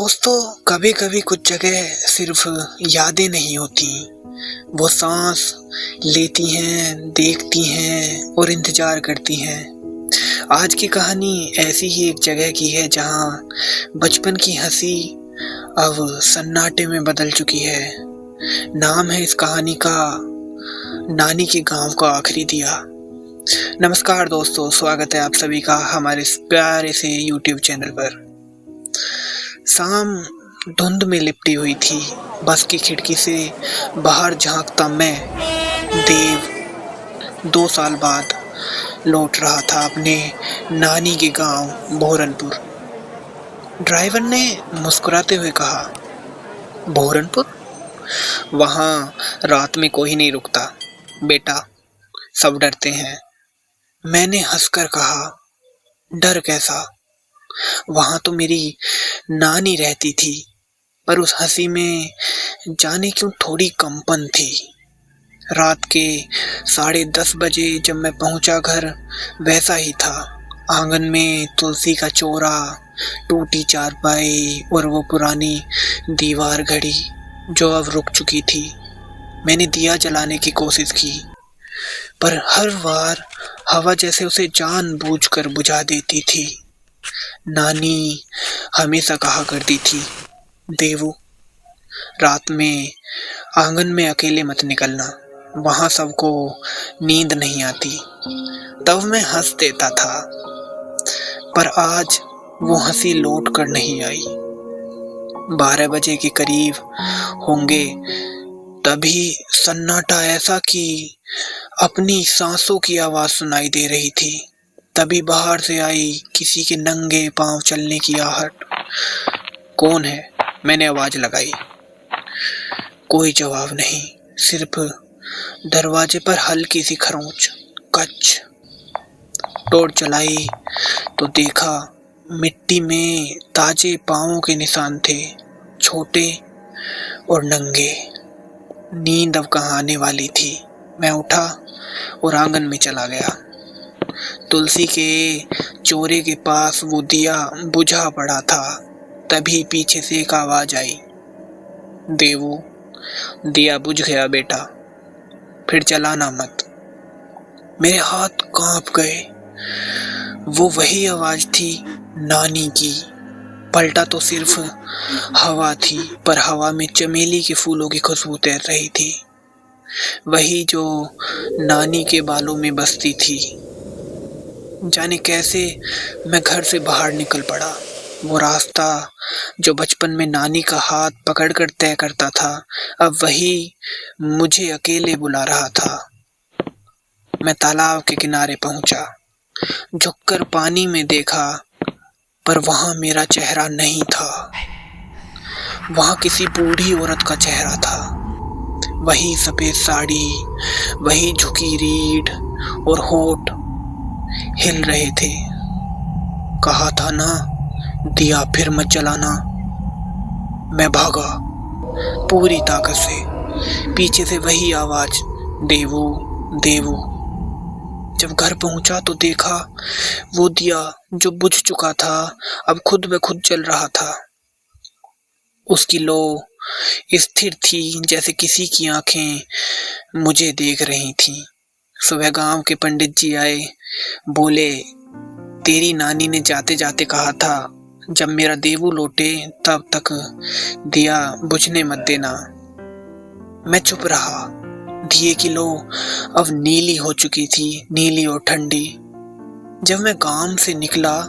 दोस्तों, कभी कभी कुछ जगह सिर्फ यादें नहीं होती, वो सांस लेती हैं, देखती हैं और इंतजार करती हैं। आज की कहानी ऐसी ही एक जगह की है जहां बचपन की हंसी अब सन्नाटे में बदल चुकी है। नाम है इस कहानी का नानी के गांव का आखिरी दिया। नमस्कार दोस्तों, स्वागत है आप सभी का हमारे इस प्यारे से YouTube चैनल पर। शाम धुंध में लिपटी हुई थी। बस की खिड़की से बाहर झांकता मैं देव 2 साल बाद लौट रहा था अपने नानी के गांव बोरनपुर। ड्राइवर ने मुस्कुराते हुए कहा, बोरनपुर? वहां रात में कोई नहीं रुकता बेटा, सब डरते हैं। मैंने हंसकर कहा, डर कैसा? वहां तो मेरी नानी रहती थी। पर उस हंसी में जाने क्यों थोड़ी कंपन थी। रात के 10:30 बजे जब मैं पहुंचा घर, वैसा ही था। आंगन में तुलसी का चौरा, टूटी चारपाई और वो पुरानी दीवार घड़ी जो अब रुक चुकी थी। मैंने दिया जलाने की कोशिश की, पर हर बार हवा जैसे उसे जानबूझकर बुझा देती थी। नानी हमेशा कहा करती थी, देवू, रात में आंगन में अकेले मत निकलना, वहां सबको नींद नहीं आती। तब मैं हंस देता था, पर आज वो हंसी लौट कर नहीं आई। 12 बजे के करीब होंगे, तभी सन्नाटा ऐसा कि अपनी सांसों की आवाज सुनाई दे रही थी। तभी बाहर से आई किसी के नंगे पांव चलने की आहट। कौन है? मैंने आवाज लगाई। कोई जवाब नहीं, सिर्फ दरवाजे पर हल्की सी खरोंच। कच। टॉर्च चलाई तो देखा मिट्टी में ताजे पांवों के निशान थे, छोटे और नंगे। नींद अब कहाँ आने वाली थी। मैं उठा और आंगन में चला गया। तुलसी के चौरे के पास वो दिया बुझा पड़ा था। तभी पीछे से एक आवाज आई, देवू, दिया बुझ गया बेटा, फिर जलाना मत। मेरे हाथ कांप गए। वो वही आवाज थी, नानी की। पलटा तो सिर्फ हवा थी, पर हवा में चमेली के फूलों की खुशबू तैर रही थी, वही जो नानी के बालों में बसती थी। जाने कैसे मैं घर से बाहर निकल पड़ा। वो रास्ता जो बचपन में नानी का हाथ पकड़कर तय करता था, अब वही मुझे अकेले बुला रहा था। मैं तालाब के किनारे पहुंचा, झुककर पानी में देखा, पर वहां मेरा चेहरा नहीं था। वहां किसी बूढ़ी औरत का चेहरा था। वही सफेद साड़ी, वही झुकी रीढ़ और होठ हिल रहे थे। कहा था ना, दिया फिर मत जलाना। मैं भागा पूरी ताकत से। पीछे से वही आवाज, देवू, देवू। जब घर पहुंचा तो देखा वो दिया जो बुझ चुका था अब खुद ब खुद जल रहा था। उसकी लो स्थिर थी, जैसे किसी की आंखें मुझे देख रही थीं। सुबह गांव के पंडित जी आए, बोले, तेरी नानी ने जाते जाते कहा था, जब मेरा देवू लौटे तब तक दिया बुझने मत देना। मैं चुप रहा। दिए की लो अब नीली हो चुकी थी, नीली और ठंडी। जब मैं गांव से निकला,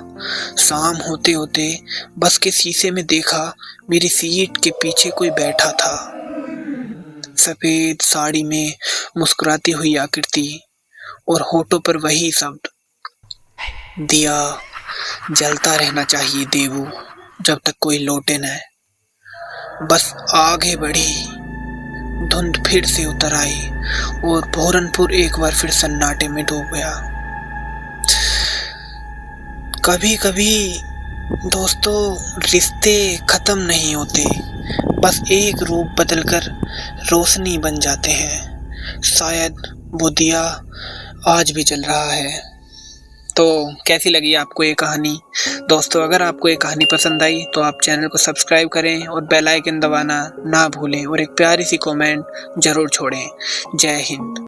शाम होते होते बस के शीशे में देखा, मेरी सीट के पीछे कोई बैठा था। सफेद साड़ी में मुस्कुराती हुई आकृति और होठों पर वही शब्द, दिया जलता रहना चाहिए देवू, जब तक कोई लौटे न। बस आगे बढ़ी। धुंध फिर से उतर आई और बोरनपुर एक बार फिर सन्नाटे में डूब गया। कभी कभी दोस्तों, रिश्ते खत्म नहीं होते, बस एक रूप बदलकर रोशनी बन जाते हैं। शायद वो दिया आज भी जल रहा है। तो कैसी लगी आपको ये कहानी? दोस्तों, अगर आपको ये कहानी पसंद आई तो आप चैनल को सब्सक्राइब करें और बेल आइकन दबाना ना भूलें और एक प्यारी सी कमेंट ज़रूर छोड़ें। जय हिंद।